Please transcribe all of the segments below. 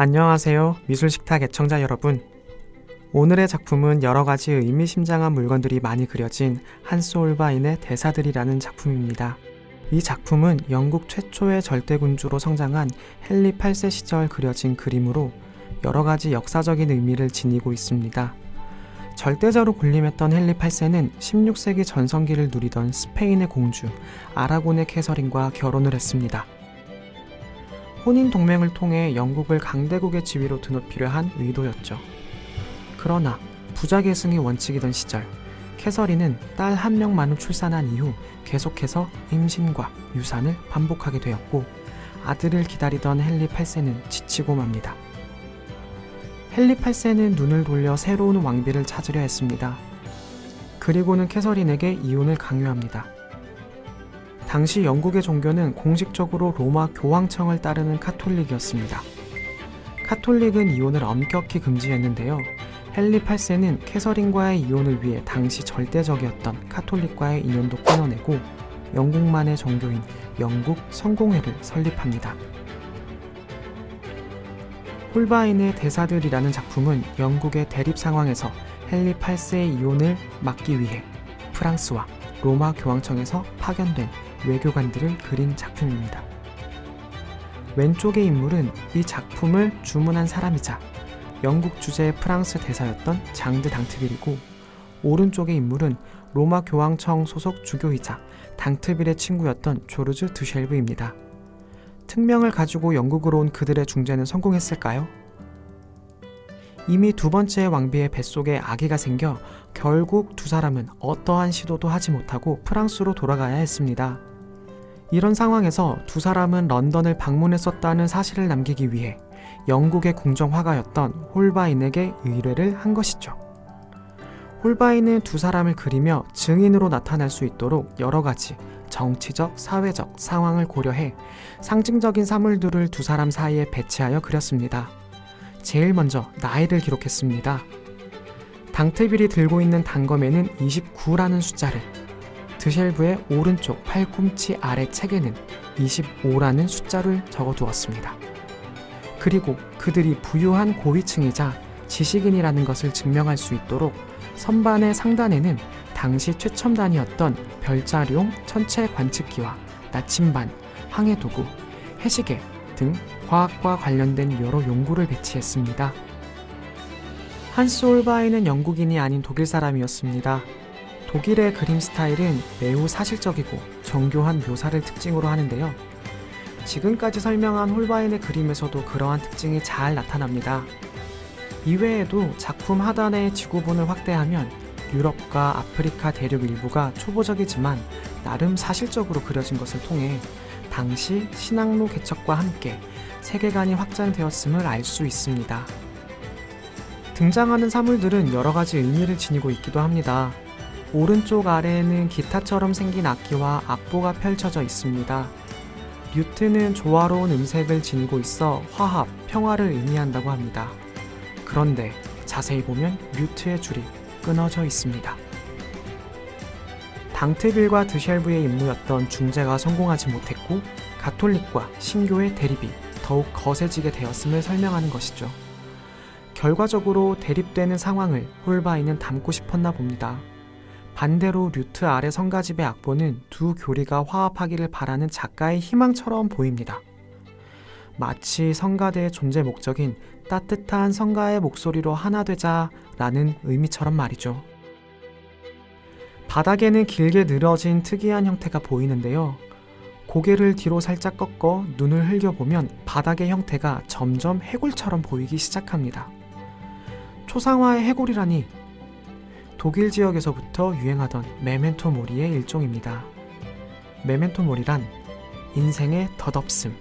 안녕하세요. 미술식탁 애청자 여러분. 오늘의 작품은 여러가지 의미심장한 물건들이 많이 그려진 한스 홀바인의 대사들이라는 작품입니다. 이 작품은 영국 최초의 절대군주로 성장한 헨리 8세 시절 그려진 그림으로 여러가지 역사적인 의미를 지니고 있습니다. 절대자로 군림했던 헨리 8세는 16세기 전성기를 누리던 스페인의 공주 아라곤의 캐서린과 결혼을 했습니다. 혼인 동맹을 통해 영국을 강대국의 지위로 드높이려 한 의도였죠. 그러나 부자 계승이 원칙이던 시절, 캐서린은 딸 한 명만을 출산한 이후 계속해서 임신과 유산을 반복하게 되었고 아들을 기다리던 헨리 8세는 지치고 맙니다. 헨리 8세는 눈을 돌려 새로운 왕비를 찾으려 했습니다. 그리고는 캐서린에게 이혼을 강요합니다. 당시 영국의 종교는 공식적으로 로마 교황청을 따르는 카톨릭이었습니다. 카톨릭은 이혼을 엄격히 금지했는데요. 헨리 8세는 캐서린과의 이혼을 위해 당시 절대적이었던 카톨릭과의 인연도 끊어내고 영국만의 종교인 영국 성공회를 설립합니다. 홀바인의 대사들이라는 작품은 영국의 대립 상황에서 헨리 8세의 이혼을 막기 위해 프랑스와 로마 교황청에서 파견된 외교관들을 그린 작품입니다. 왼쪽의 인물은 이 작품을 주문한 사람이자 영국 주재의 프랑스 대사였던 장드 당트빌이고, 오른쪽의 인물은 로마 교황청 소속 주교이자 당트빌의 친구였던 조르주 드쉘브입니다. 특명을 가지고 영국으로 온 그들의 중재는 성공했을까요? 이미 두 번째 왕비의 뱃속에 아기가 생겨 결국 두 사람은 어떠한 시도도 하지 못하고 프랑스로 돌아가야 했습니다. 이런 상황에서 두 사람은 런던을 방문했었다는 사실을 남기기 위해 영국의 궁정화가였던 홀바인에게 의뢰를 한 것이죠. 홀바인은 두 사람을 그리며 증인으로 나타날 수 있도록 여러 가지 정치적, 사회적 상황을 고려해 상징적인 사물들을 두 사람 사이에 배치하여 그렸습니다. 제일 먼저 나이를 기록했습니다. 당트빌이 들고 있는 단검에는 29라는 숫자를, 드쉘브의 오른쪽 팔꿈치 아래 책에는 25라는 숫자를 적어두었습니다. 그리고 그들이 부유한 고위층이자 지식인이라는 것을 증명할 수 있도록 선반의 상단에는 당시 최첨단이었던 별자룡 천체 관측기와 나침반, 항해도구, 해시계 등 과학과 관련된 여러 용구를 배치했습니다. 한스 홀바인은 영국인이 아닌 독일 사람이었습니다. 독일의 그림 스타일은 매우 사실적이고 정교한 묘사를 특징으로 하는데요. 지금까지 설명한 홀바인의 그림에서도 그러한 특징이 잘 나타납니다. 이외에도 작품 하단의 지구본을 확대하면 유럽과 아프리카 대륙 일부가 초보적이지만 나름 사실적으로 그려진 것을 통해 당시 신항로 개척과 함께 세계관이 확장되었음을 알 수 있습니다. 등장하는 사물들은 여러 가지 의미를 지니고 있기도 합니다. 오른쪽 아래에는 기타처럼 생긴 악기와 악보가 펼쳐져 있습니다. 류트는 조화로운 음색을 지니고 있어 화합, 평화를 의미한다고 합니다. 그런데 자세히 보면 류트의 줄이 끊어져 있습니다. 당트빌과 드쉘브의 임무였던 중재가 성공하지 못했고 가톨릭과 신교의 대립이 더욱 거세지게 되었음을 설명하는 것이죠. 결과적으로 대립되는 상황을 홀바인은 담고 싶었나 봅니다. 반대로 류트 아래 성가집의 악보는 두 교리가 화합하기를 바라는 작가의 희망처럼 보입니다. 마치 성가대의 존재 목적인 따뜻한 성가의 목소리로 하나 되자라는 의미처럼 말이죠. 바닥에는 길게 늘어진 특이한 형태가 보이는데요. 고개를 뒤로 살짝 꺾어 눈을 흘겨보면 바닥의 형태가 점점 해골처럼 보이기 시작합니다. 초상화의 해골이라니, 독일 지역에서부터 유행하던 메멘토 모리의 일종입니다. 메멘토 모리란 인생의 덧없음,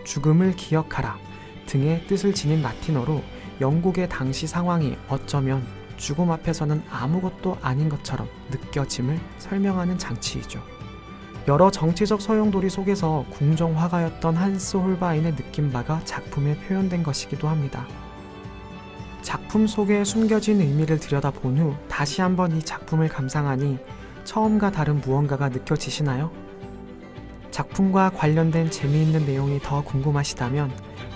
죽음을 기억하라 등의 뜻을 지닌 라틴어로 영국의 당시 상황이 어쩌면 죽음 앞에서는 아무것도 아닌 것처럼 느껴짐을 설명하는 장치이죠. 여러 정치적 소용돌이 속에서 궁정화가였던 한스 홀바인의 느낀 바가 작품에 표현된 것이기도 합니다. 작품 속에 숨겨진 의미를 들여다본 후 다시 한번 이 작품을 감상하니 처음과 다른 무언가가 느껴지시나요? 작품과 관련된 재미있는 내용이 더 궁금하시다면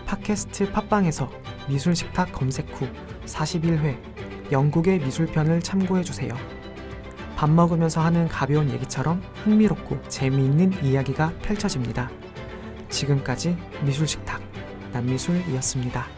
팟캐스트 팟빵에서 미술식탁 검색 후 41회 영국의 미술편을 참고해주세요. 밥 먹으면서 하는 가벼운 얘기처럼 흥미롭고 재미있는 이야기가 펼쳐집니다. 지금까지 미술식탁 남미술이었습니다.